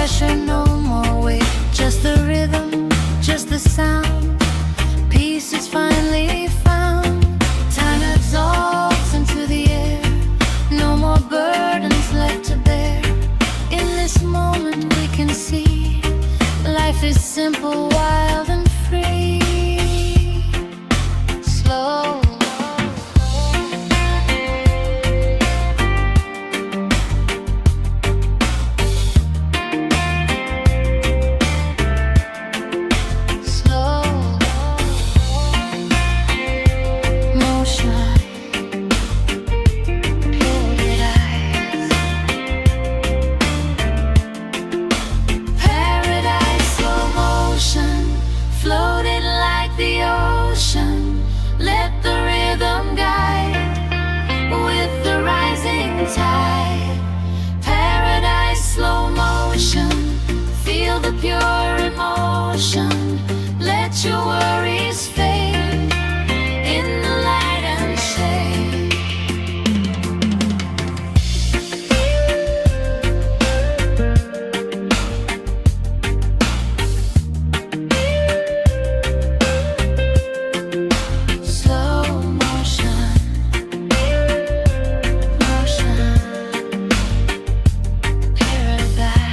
pressure, no more weight. Just the rhythm, just the sound. Peace is finally found. Time absorbs into the air. No more burdens left to bear. In this moment we can see life is simple, wild and free. Slow. Pure emotion, let your worries fade in the light and shade. Slow motion, motion, paradise.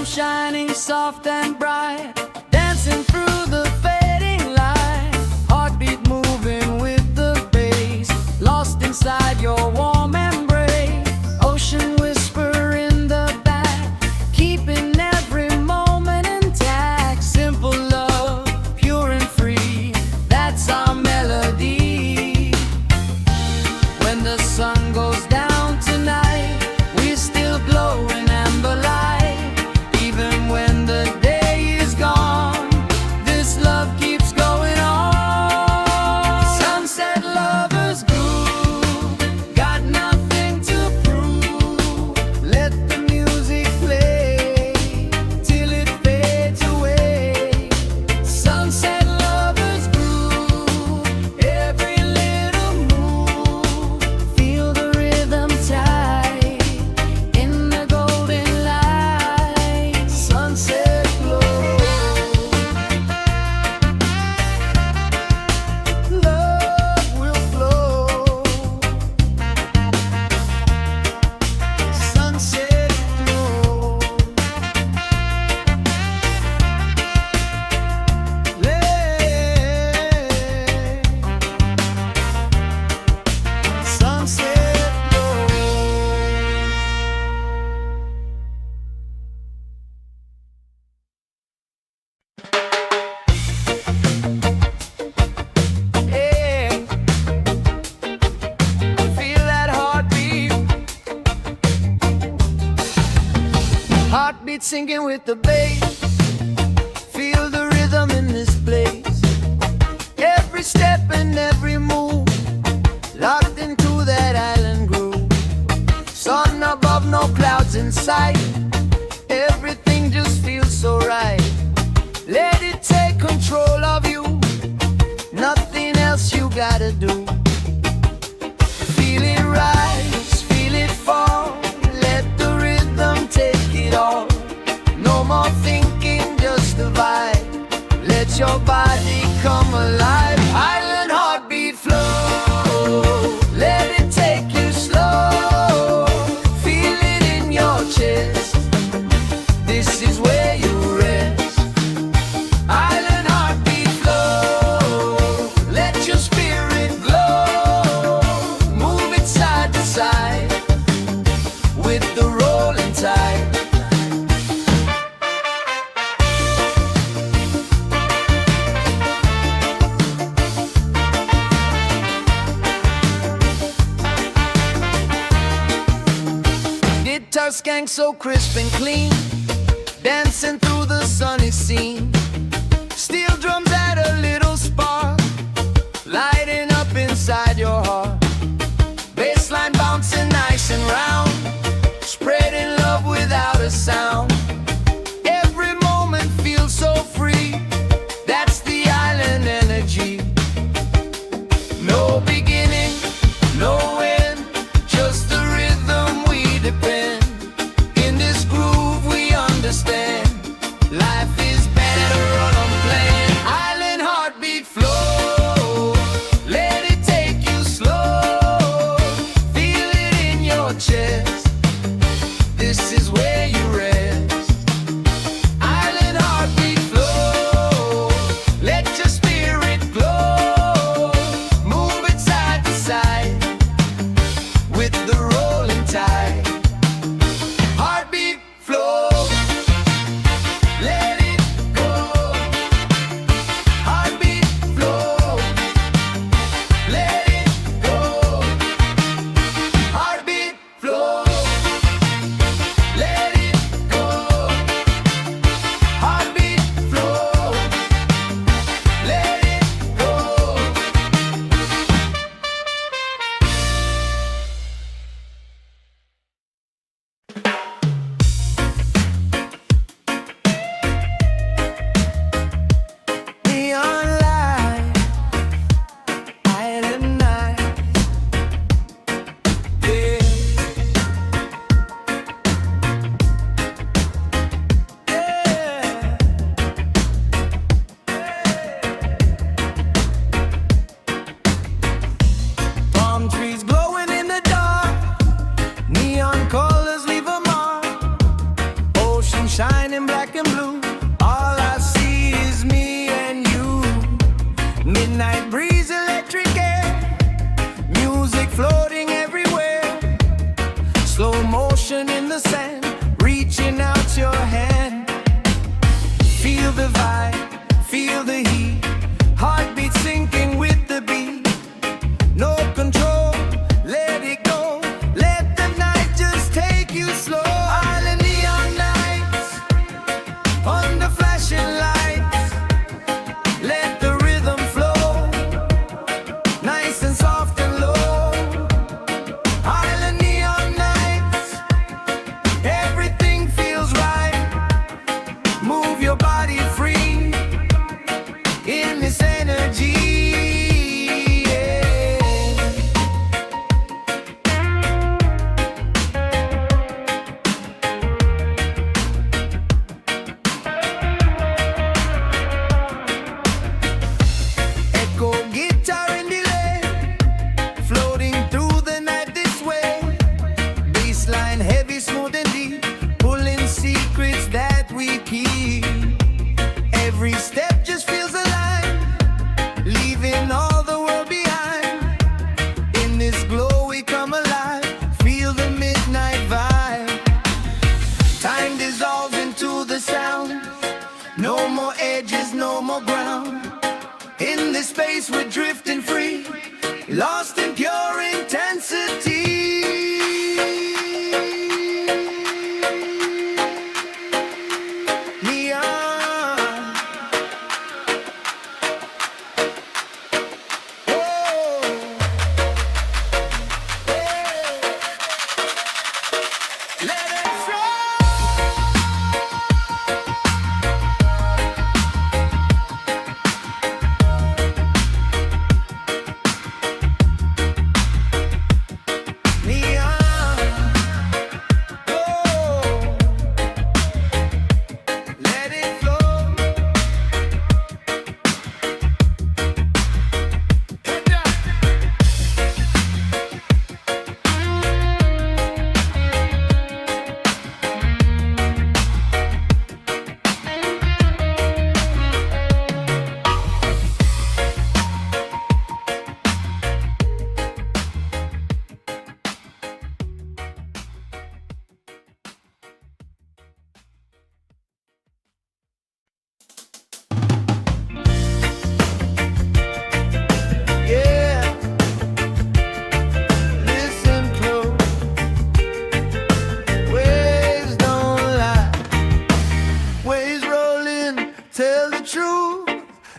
Shining soft and bright, dancing through the fading light. Heartbeat moving with the bass, lost inside your warm embrace. Ocean whisper in the back, keeping every moment intact. Simple love, pure and free, that's our melody. When the sun goes down tonight, we still glow in amber light. When the day is gone, this love keeps going on. Sunset lovers groove, got nothing to prove. Let the music play till it fades away. Sunset lovers groove, every little move. Feel the rhythm tight in the golden light. Sunset glow, love will flow. Sunset glow, sunset glow. Yeah, feel that heartbeat, heartbeat sinking with the bass. Feel the rhythm in this place. Every every step and every move, locked into that island groove. Sun above, no clouds in sight, everything just feels so right. Let it take control of you, nothing else you gotta do. Feel it rise, feel it fall, let the rhythm take it all. No more thinking, just a vibe. Let your body come alive. Island heartbeat flow, let it take you slow. Feel it in your chest, this is where you rest. Island heartbeat flow, let your spirit glow. Move it side to side with the rolling tide. Guitar skank so crisp and clean, dancing through the sunny scene. Steel drums add a little spark, lighting up inside your heart. Bassline bouncing nice and round, spreading love without a sound. Every moment feels so free, that's the island energy. No beginning, no end, just the rhythm we depend. In this groove we understand, life is better unplanned. Island heartbeat flow, let it take you slow. Feel it in your chest, this is where you rest. Island heartbeat flow, let your spirit glow. Move it side to side with the rolling tide. Heartbeat flow, let it go. Heartbeat flow, let it go. Heartbeat flow, let it go. Heartbeat flow, let it go. Neon light, island night, yeah. Palm trees glowing in the dark, neon colors leave a mark. Ocean shining black and blue, all I see is me and you. Midnight breeze, electric air, music floating everywhere. Slow motion in the sand, reaching out your hand. Feel the vibe, feel the heat, heartbeat syncing with the beat. No control, let it go, let the night just take you slow. Island neon nights, under flashing lights, let the rhythm flow, nice and soft and low. Island neon nights, everything feels right. Move your body free in this energy. Yeah. Echo guitar and delay, floating through the night this way. Bassline heavy, smooth and deep, pulling secrets that we keep. Every step just feels alive, leaving all the world behind. In this glow we come alive, feel the midnight vibe. Time dissolves into the sound, no more edges, no more ground. In this space we're drifting free, lost in pure intensity. Neon tell the truth.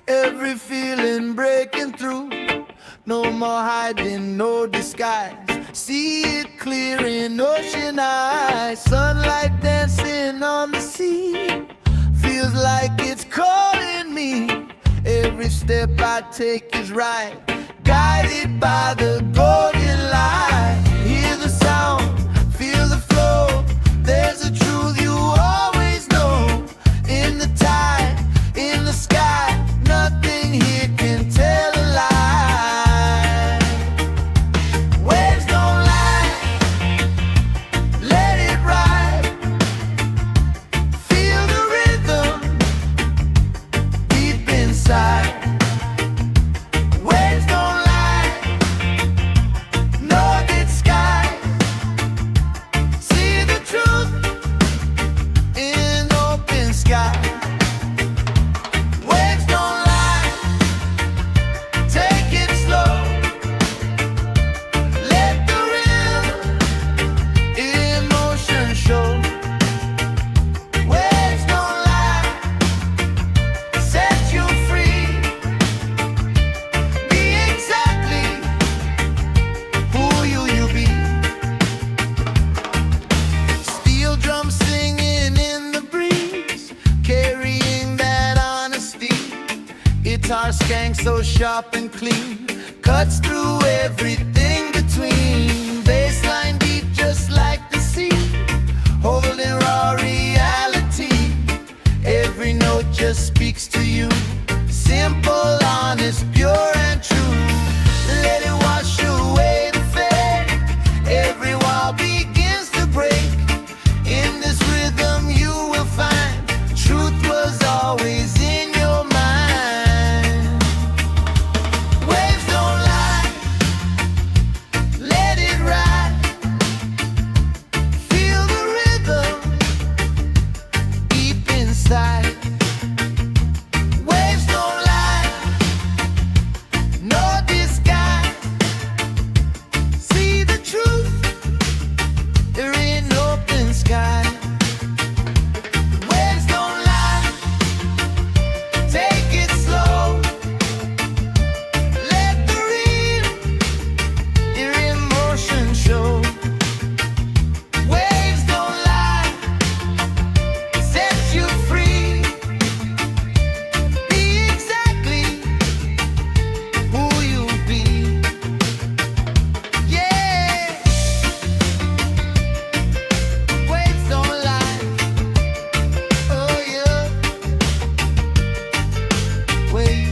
Every feeling breaking through. No more hiding, no disguise. See it clear in ocean eyes. Sunlight dancing on the sea. Feels like it's calling me. Every step I take is right, guided by the golden light. Hear the sound, feel the flow. There's a truth you always know. In the tide, in the sky, nothing here can tell a lie. Waves don't lie, let it ride. Feel the rhythm deep inside. Waves don't lie, no disguise. See the truth in open sky. Waves don't lie, take it slow. Let the real emotion show. Waves don't lie, set you free. Be exactly who you be. Steel drums singing in the breeze, carrying that honesty. Guitar skank so sharp and clean, cuts through everything between. Bassline deep just like the sea, holding raw reality. Every note just speaks to you. Simple, honest, pure and true. Let it wash away the fake. Every wall begins to break. In this rhythm you will find truth was always in your mind. Waves don't lie, let it ride. Feel the rhythm deep inside. Waves don't lie, no disguise. See the truth, they're in open sky. Waves don't lie, take it slow. Let the real, your emotion show. Waves don't lie, set you free. Be exactly who you be. Yeah. Waves don't lie. Oh yeah. Waves.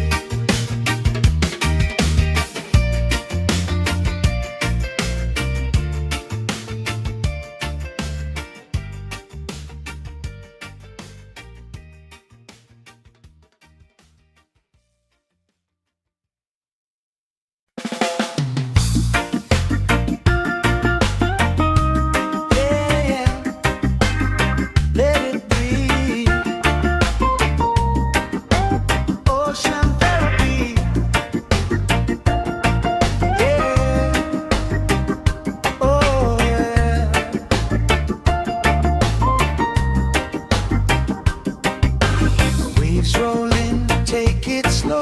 Yeah, let it breathe. Ocean therapy. Yeah. Oh yeah. Waves rolling, take it slow.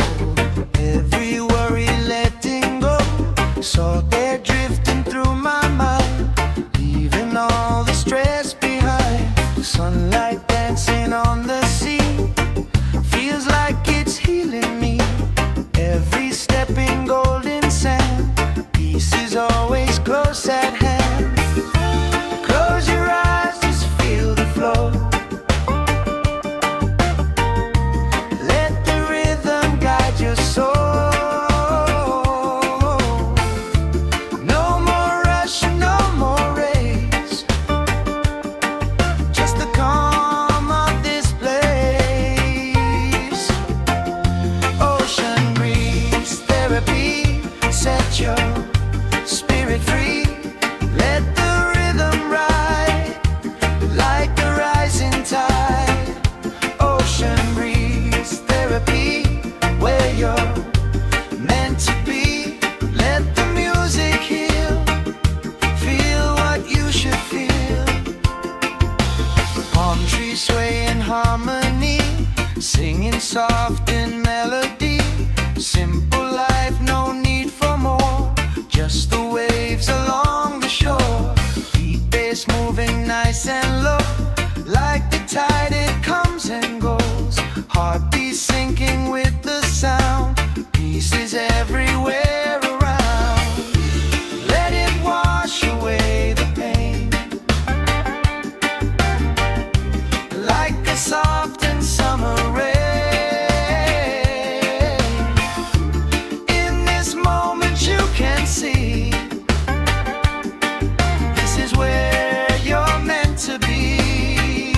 Every worry letting go. So they're drifting through my mind, leaving all the stress behind. Sunlight dancing on the sea, feels like it's healing me. Every step in golden sand, peace is always close at hand. Close your eyes, just feel the flow. Let the rhythm guide singing soft in melody. Simple life, no need for more. Just the waves along the shore. Beat bass moving nice and low. Like the tide, it comes and goes. Heartbeat sinking with the sound. Pieces everywhere around. Let it wash away the pain. Like a soft and summer rain. In this moment you can see this is where you're meant to be.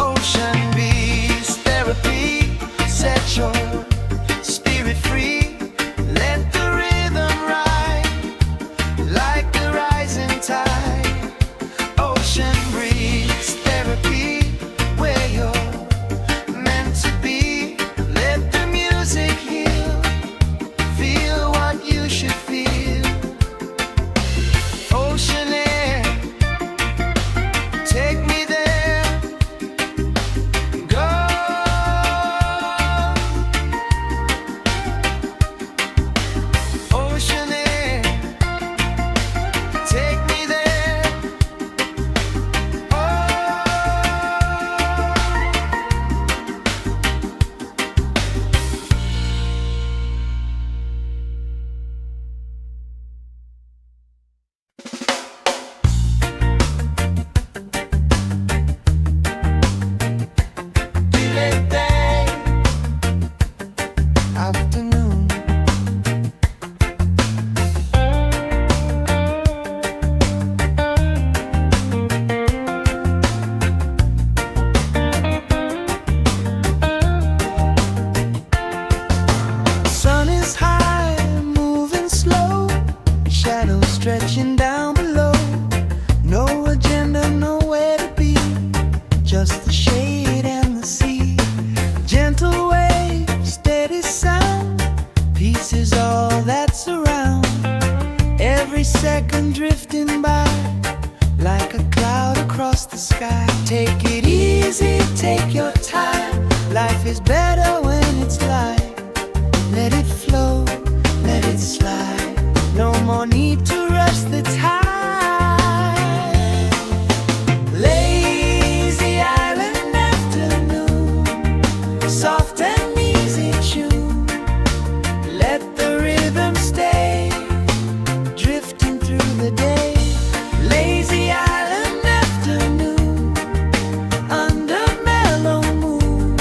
Ocean breeze therapy. Set your spirit free. Let the rhythm ride like the rising tide. Ocean breeze therapy, where you're meant to be. Let the music heal. Feel what you should feel. Ocean air, take me there. Go. Ocean air, take me there. Oh. Afternoon. Sun is high, moving slow. Shadows stretching down below. No agenda, nowhere to be. Just the shade and the sea. Gentle waves, steady sound. Peace is all that's around. Every second drifting by like a cloud across the sky. Take it easy, take your time. Life is better when it's light. Let it flow, let it slide. No more need to rush the tide. Lazy island afternoon. Soft and easy tune. Let the rhythm stay. Drifting through the day. Lazy island afternoon. Under mellow moon.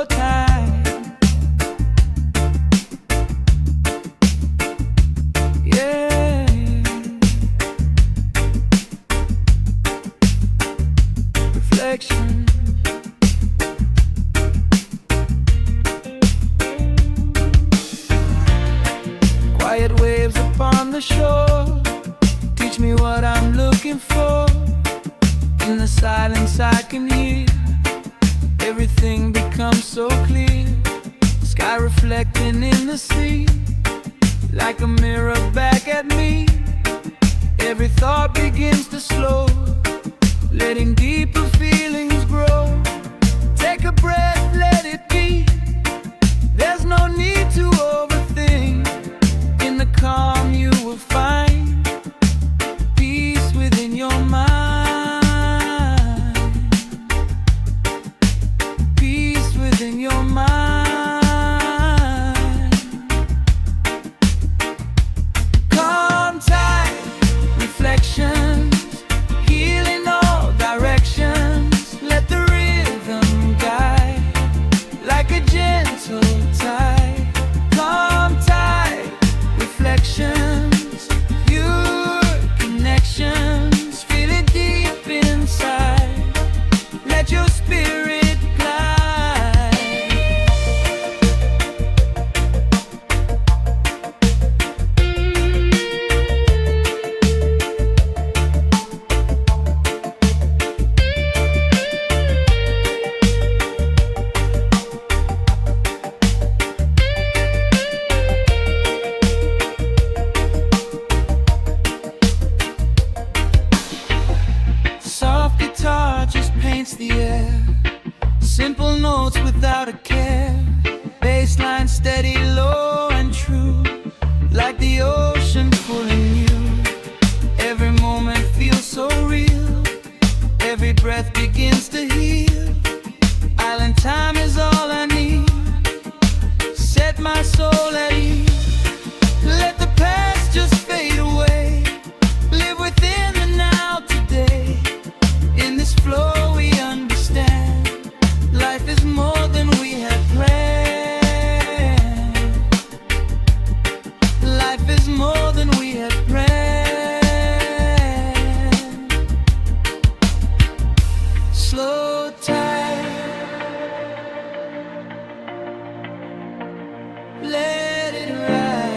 slow time. Yeah. Reflection. Quiet waves upon the shore teach me what I'm looking for. In the silence I can hear everything becomes so clear. Sky reflecting in the sea like a mirror back at me. Every thought begins to slow, letting deeper feelings grow. Take a breath, let it be. There's no need to overthink. In the calm you will find peace within your mind. Peace within your mind. Calm tide, reflections, healing all directions. Let the rhythm guide like a gentle tide. Calm tide, reflections, pure connections. Feel it deep inside. Let your spirit glide. Soft guitar just paints the air. Simple notes without a care. Bassline steady, low and true, like the ocean pulling you. Every moment feels so real. Every breath begins to heal. Island time is all I need. Set my soul at ease. Let the past just fade away. Live within the now today. In this flow we understand life is more than we had planned. Life is more than we had planned. Slow tide, let it ride.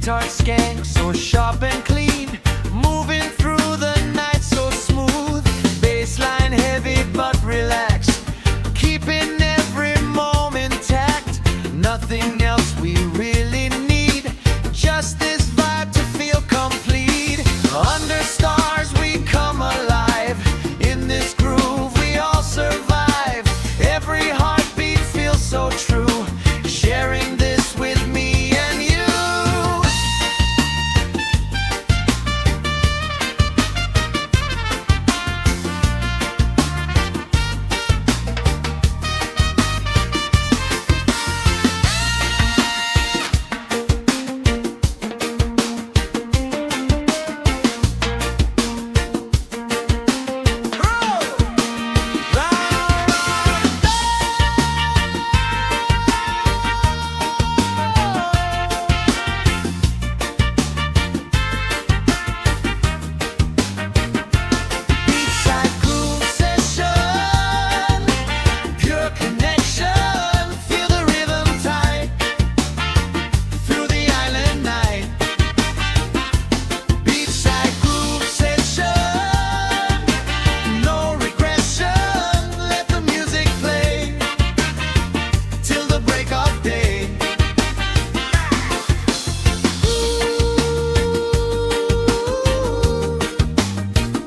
guitar skank, so sharp and clean, moving through the night so smooth. Bassline heavy but relaxed, keeping every moment tact. Nothing else we really need, just this vibe to feel complete. Under stars we come alive, in this groove we all survive. Every heartbeat feels so true, sharing this with me and you. Beachside groove session, pure connection. Feel the rhythm tight through the island night. Beachside groove session, no regression. Let the music play till the break of day.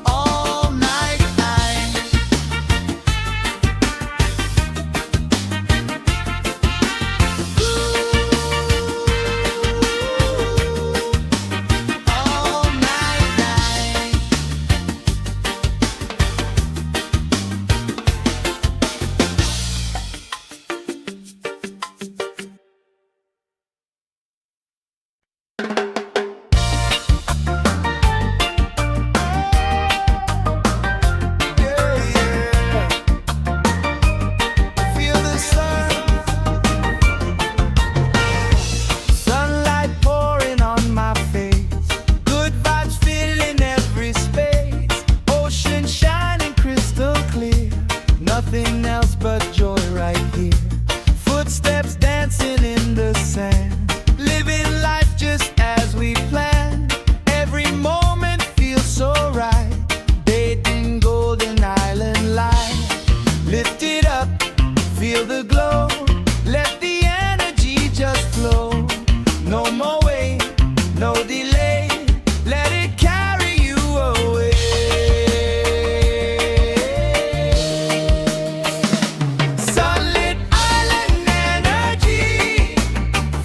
All night, all night. Feel the sun, sunlight pouring on my face. Good vibes filling every space. Ocean shining crystal clear. Nothing else but joy right here. Footsteps dancing in the sand. Living life just as we planned. Every moment feels so right. Bathed in golden island light. Lift it up, feel the glow. Let the energy just flow. No more wait, no delay. Let it carry you away. Sunlit island energy,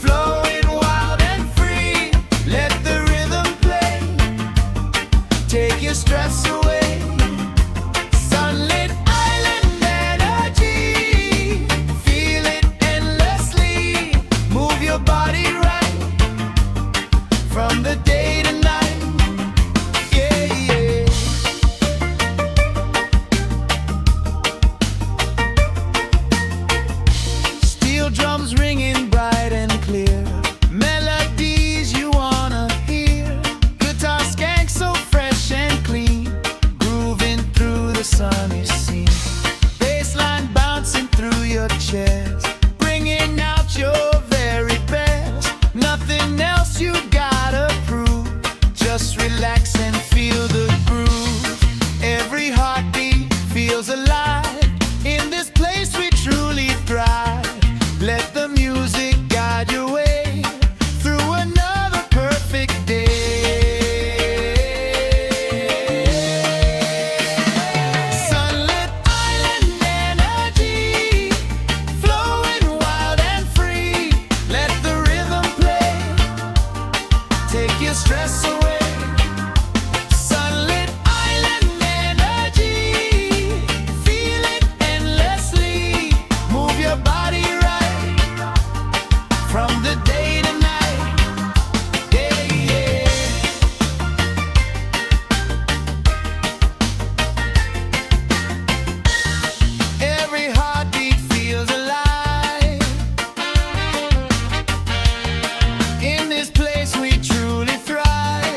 flowing wild and free. Let the rhythm play, take your stress away. Sunlit island energy, feel it endlessly. Move your body right from the day to night. Yeah, yeah. Steel drums ringing bright and clear. Melodies you wanna hear. Guitar skank so fresh and clean, grooving through the sunny scene. Bassline bouncing through your chest, bringing out your very best. Nothing else you gotta prove, just relax and feel the groove. Every heartbeat feels alive. In this place we truly thrive. Let the music guide your way through another perfect day. Sunlit island energy, flowing wild and free. Let the rhythm play, take your stress away. Sunlit island energy, feel it endlessly. Move your body right from the day to night. Yeah, yeah. Every heartbeat feels alive. In this place we truly thrive.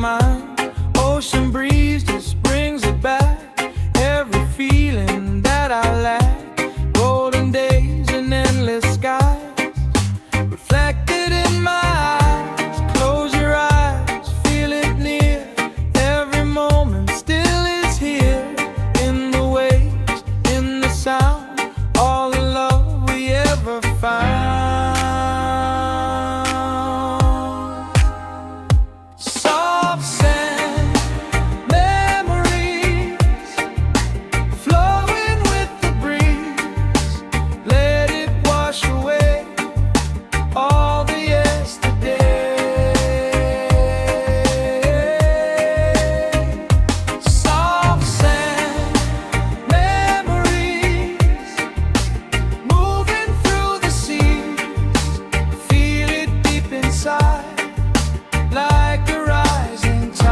mind. Ocean breeze just brings it back. Every feeling that I lack. Golden days and endless skies reflected in my eyes. Close your eyes, feel it near. Every moment still is here. In the waves, in the sound, all the love we ever found. Soft sand, memories flowing with the breeze. Let it wash away all the yesterday. Soft sand, memories moving through the seas. Feel it deep inside, like a rising tide.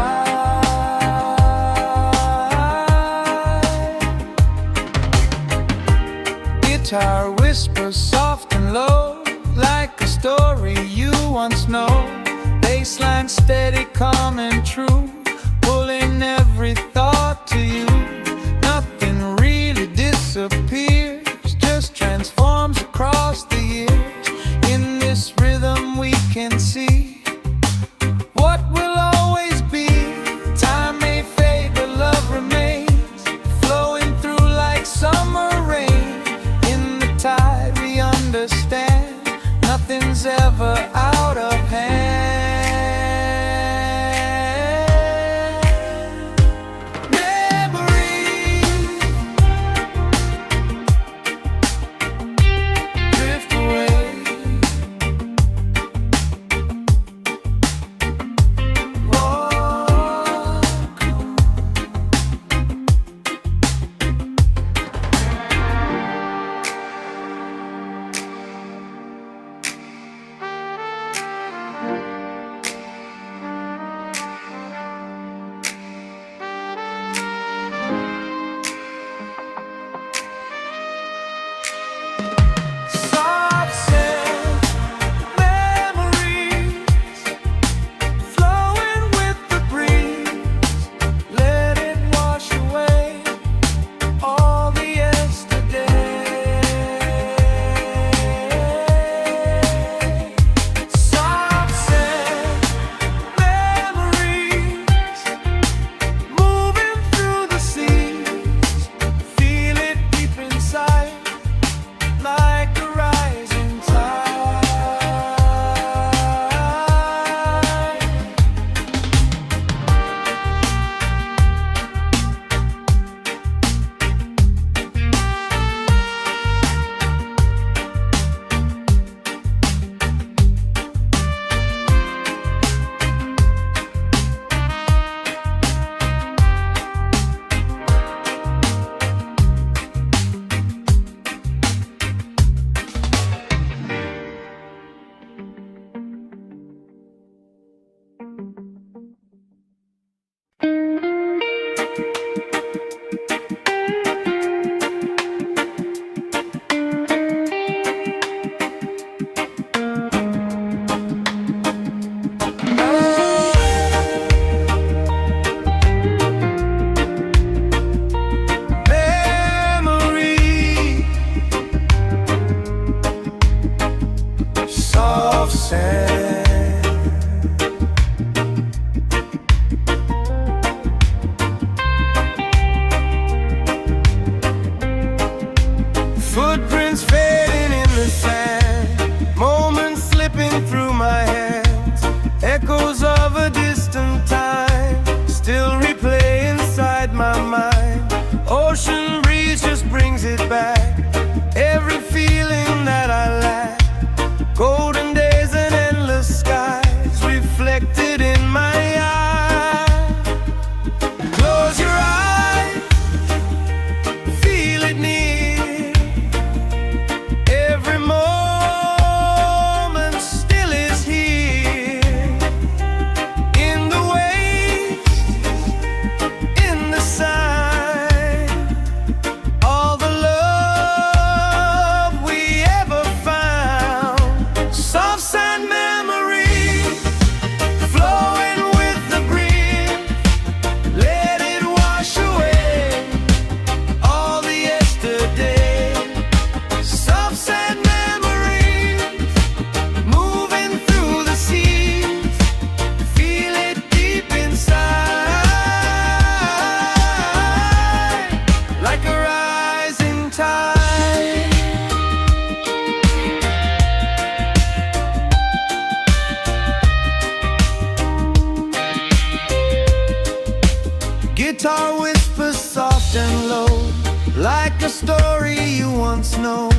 guitar whispers soft and low, like a story you once know.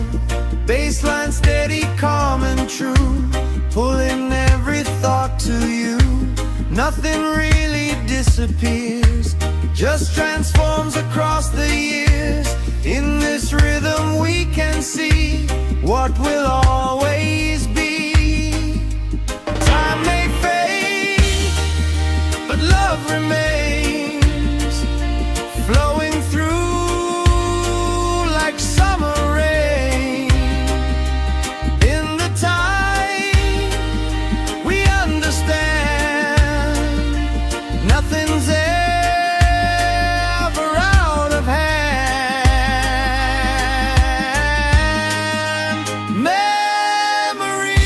Bassline steady, calm and true, pulling every thought to you. Nothing really disappears, just transforms across the years. In this rhythm we can see what will always be. Time may fade, but love remains, flowing through like summer rain. In the time we understand, nothing's ever out of hand. Memory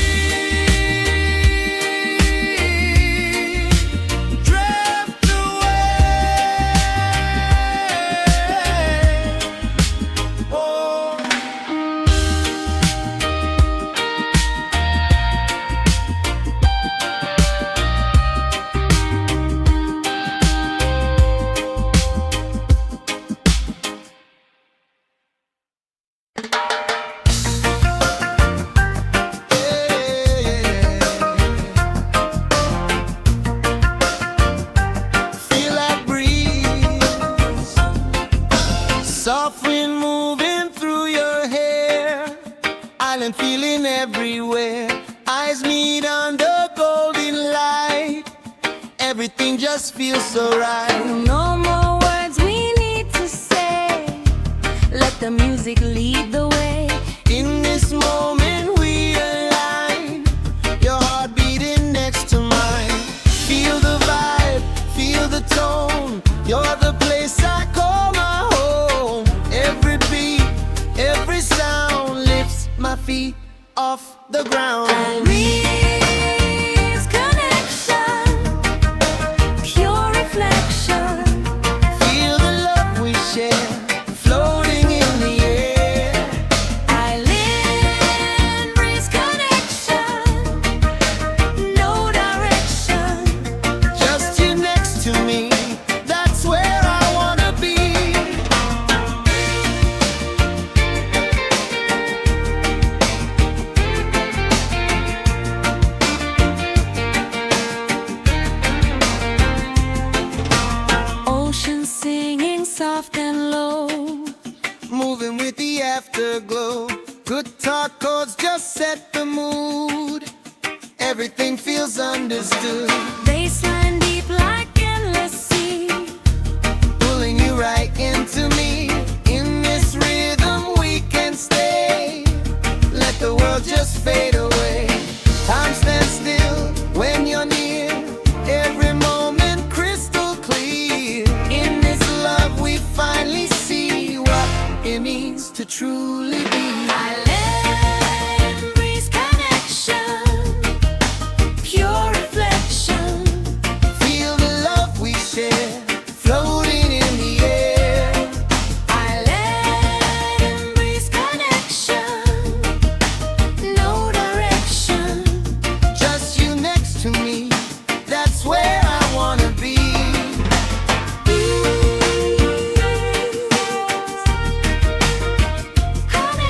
drift away. Oh. Feel that breeze, soft wind moving through your hair, island feeling everywhere. Eyes meet under golden light, everything just feels so right. No more words we need to say, let the music lead the way. In this moment we align, your heart beating next to mine. Feel the vibe, feel the tone, you're the place I call my home. Every beat, every sound lifts my feet off the ground. Breeze connection, pure reflection. Feel the love we share, floating in the air. Island breeze connection, no direction. Just you next to me, that's where I wanna be. Ocean singing soft and low, Moving with the afterglow. Guitar chords just set the mood, everything feels understood. baseline deep like endless sea. Pulling you right into me. In this rhythm we can stay, let the world just fade away. Time stands still when you're near, every moment crystal clear. In this love we finally see what it means to truly be. Island breeze connection, pure reflection. Feel the love we share, floating in the air. Island breeze connection, no direction. Just you next to me, that's where I wanna be. Connection.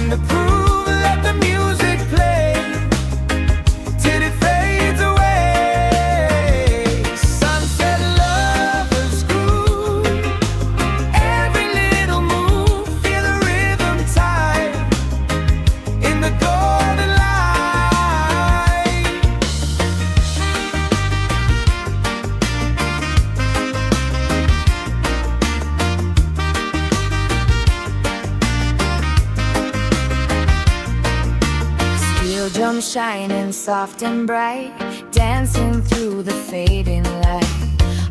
to prove. Let the music play till it fades away. Sunset lovers groove. Every little move, feel the rhythm tight in the golden light. Steel drum shining soft and bright, dancing through the fading light.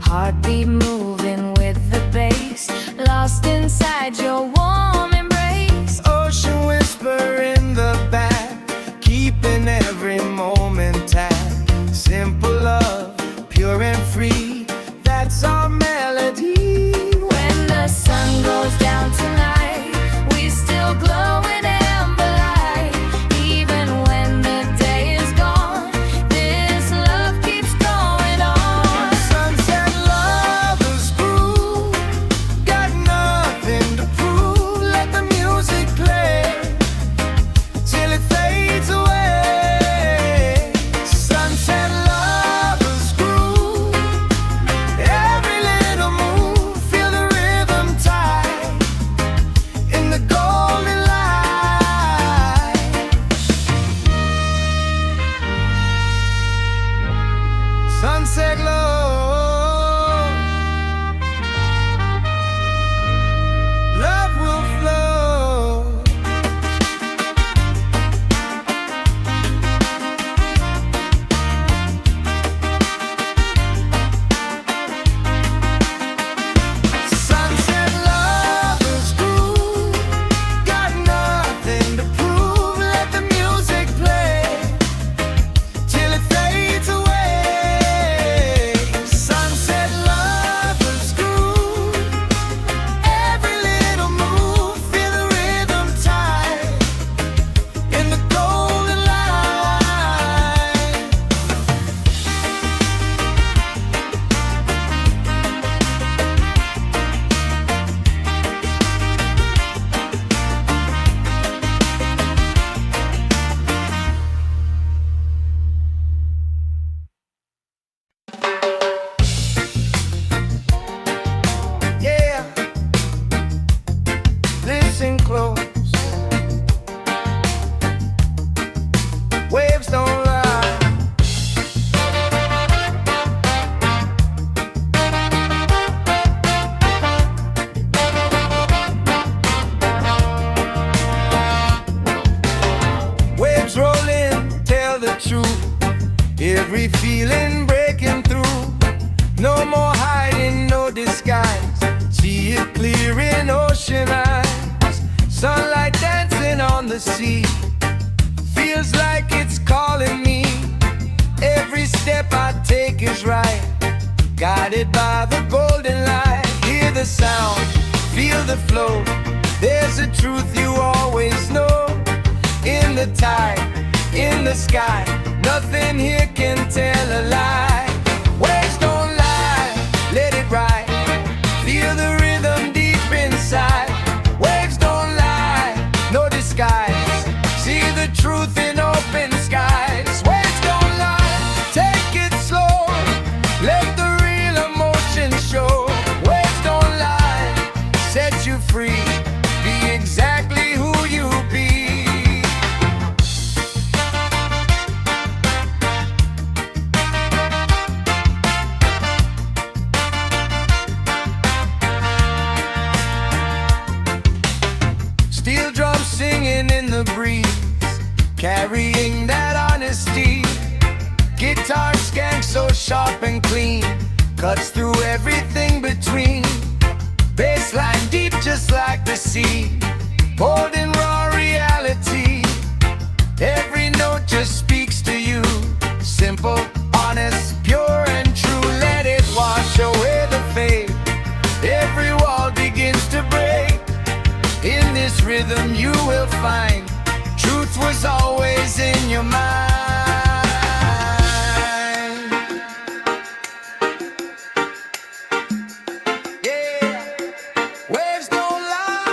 Heartbeat moving with the bass, lost inside your warm embrace. Ocean whisper in the back, keeping every moment tagged. Simple love, pure and free, that's our melody. When the sun goes down tonight, we still glow in amber light. Even when the day is gone, this love keeps going on. Sunset lovers groove, got nothing to prove. Let the music play till it fades away. Sunset lovers groove. Every little move, feel the rhythm tight in the golden light. Sunset glow, love will flow. Sunset lovers groove, got nothing to prove. Let the music play till it fades away. Sunset lovers groove. Every little move, feel the rhythm tight in the golden light. Yeah, listen close. Waves don't lie. Waves rolling, tell the truth. Every feeling breaking through. No more hiding, no disguise. See it clear in ocean eyes. Sunlight dancing on the sea. Feels like it's calling me. Every step I take is right, guided by the golden light. Hear the sound, feel the flow. There's a truth you always know. In the tide, in the sky, nothing here can tell a lie. Waves don't lie, let it ride. Feel the rhythm deep inside. Waves don't lie, no disguise. See the truth in open skies. Waves don't lie, take it slow. Let the real emotion show. Waves don't lie, set you free. Be exactly who you be. Steel drums singing in the breeze, carrying that honesty. Guitar skank so sharp and clean, cuts through everything between. Bassline deep just like the sea, holding raw reality. Every note just speaks to you. Simple, honest, pure and true. Let it wash away the fade. Every wall begins to break. In this rhythm you will find truth was always in your mind. Yeah, waves don't lie.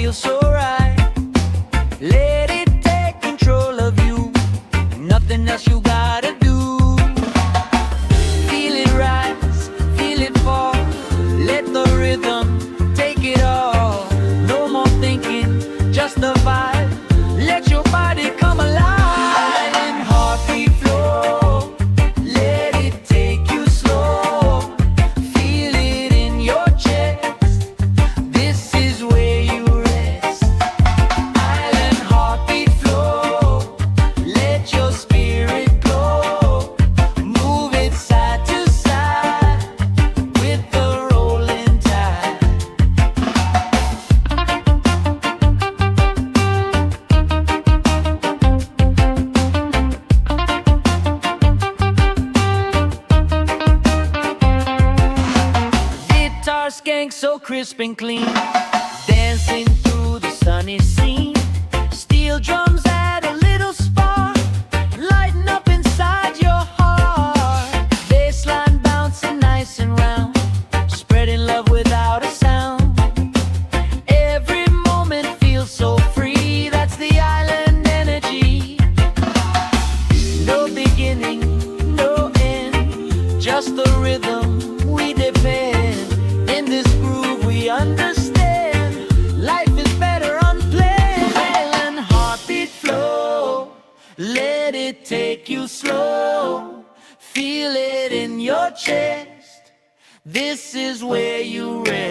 feels so right. Let it take control of you. Nothing else you gotta do. Feel it rise, feel it fall. Let the rhythm take it all. No more thinking, just the vibe. Let your body come alive. And heartbeat flow. Let it take you slow. Feel it in your chest. This is where you rest. Island heartbeat flow. Let your spirit glow. Move it side to side with the rolling tide. Guitar skank so crisp and clean, dancing through the sunny scene. Steel drums add a little spark, lighten up inside your heart. Bassline bouncing nice and round, spreading love without a sound. Every moment feels so free, that's the island energy. No beginning, no end, just the rhythm we depend. In this groove we understand, life is better unplanned. Island heartbeat flow, let it take you slow. Feel it in your chest, this is where you rest.